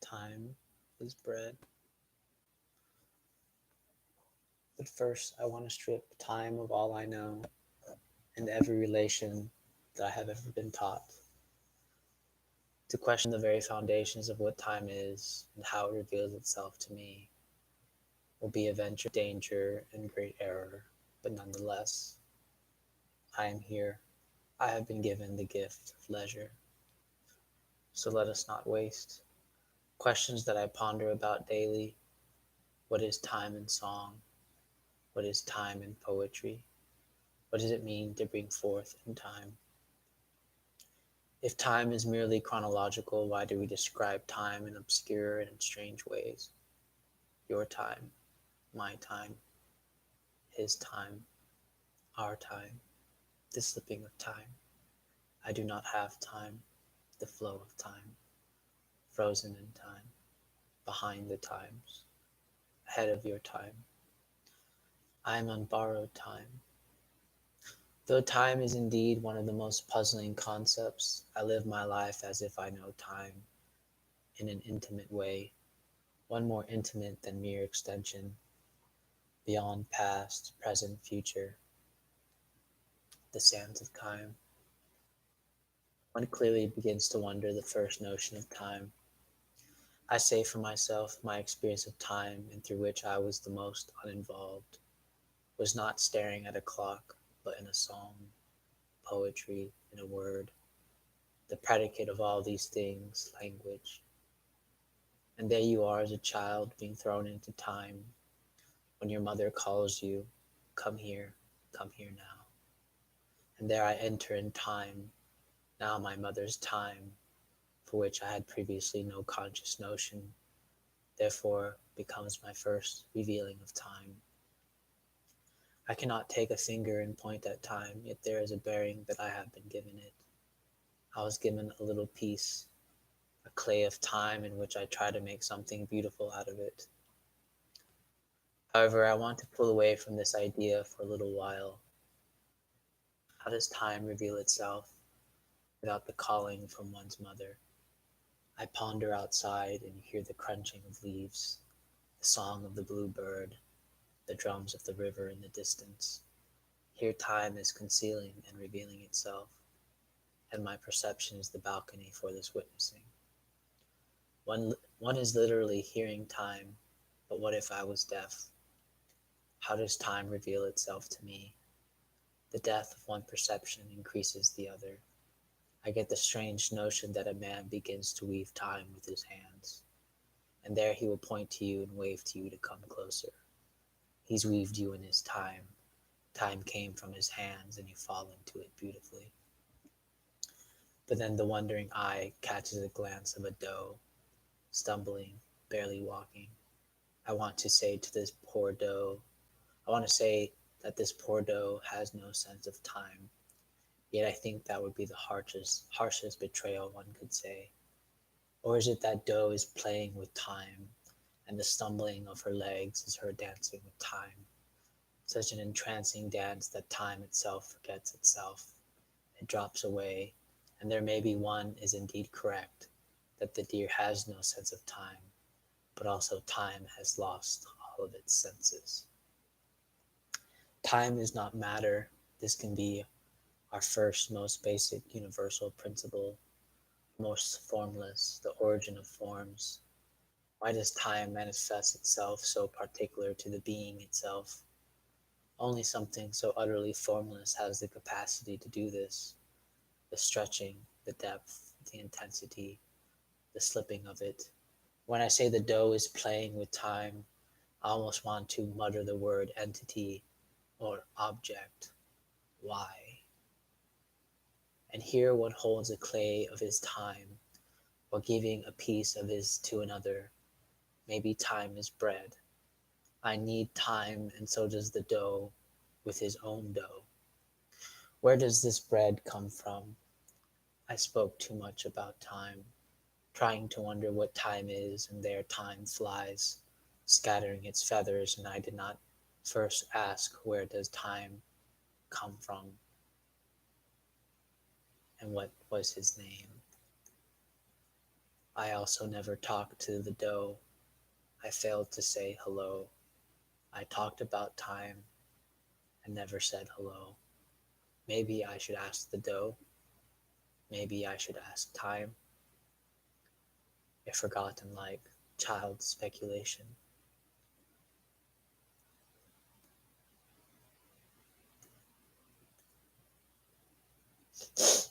Time is bread. But first, I want to strip time of all I know and every relation that I have ever been taught, to question the very foundations of what time is and how it reveals itself to me will be a venture of danger and great error, but nonetheless, I am here. I have been given the gift of leisure, so let us not waste. Questions that I ponder about daily. What is time in song? What is time in poetry? What does it mean to bring forth in time? If time is merely chronological, why do we describe time in obscure and strange ways? Your time, my time, his time, our time, the slipping of time. I do not have time, the flow of time, frozen in time, behind the times, ahead of your time. I am on borrowed time. Though time is indeed one of the most puzzling concepts, I live my life as if I know time in an intimate way, one more intimate than mere extension, beyond past, present, future, the sands of time. One clearly begins to wonder the first notion of time. I say for myself, my experience of time, and through which I was the most uninvolved, was not staring at a clock, but in a song, poetry, in a word, the predicate of all these things, language. And there you are as a child being thrown into time when your mother calls you, come here now. And there I enter in time, now my mother's time, for which I had previously no conscious notion, therefore becomes my first revealing of time. I cannot take a finger and point at time, yet there is a bearing that I have been given it. I was given a little piece, a clay of time in which I try to make something beautiful out of it. However, I want to pull away from this idea for a little while. How does time reveal itself without the calling from one's mother? I ponder outside and hear the crunching of leaves, the song of the bluebird, the drums of the river in the distance. Here time is concealing and revealing itself, and my perception is the balcony for this witnessing. One is literally hearing time, but what if I was deaf? How does time reveal itself to me? The death of one perception increases the other. I get the strange notion that a man begins to weave time with his hands, and there he will point to you and wave to you to come closer. He's weaved you in his time. Time came from his hands, and you fall into it beautifully. But then the wondering eye catches a glance of a doe, stumbling, barely walking. I want to say to this poor doe, I want to say that this poor doe has no sense of time. Yet I think that would be the harshest betrayal one could say. Or is it that doe is playing with time, and the stumbling of her legs is her dancing with time? Such an entrancing dance that time itself forgets itself. It drops away, and there may be one is indeed correct, that the deer has no sense of time, but also time has lost all of its senses. Time is not matter. This can be our first, most basic universal principle, most formless, the origin of forms. Why does time manifest itself so particular to the being itself? Only something so utterly formless has the capacity to do this. The stretching, the depth, the intensity, the slipping of it. When I say the doe is playing with time, I almost want to mutter the word entity or object. Why? And here one holds a clay of his time, or giving a piece of his to another. Maybe time is bread. I need time, and so does the dough with his own dough. Where does this bread come from? I spoke too much about time, trying to wonder what time is, and there time flies, scattering its feathers, and I did not first ask where does time come from, and what was his name. I also never talked to the dough. I failed to say hello. I talked about time and never said hello. Maybe I should ask the dough. Maybe I should ask time. If forgotten like child speculation.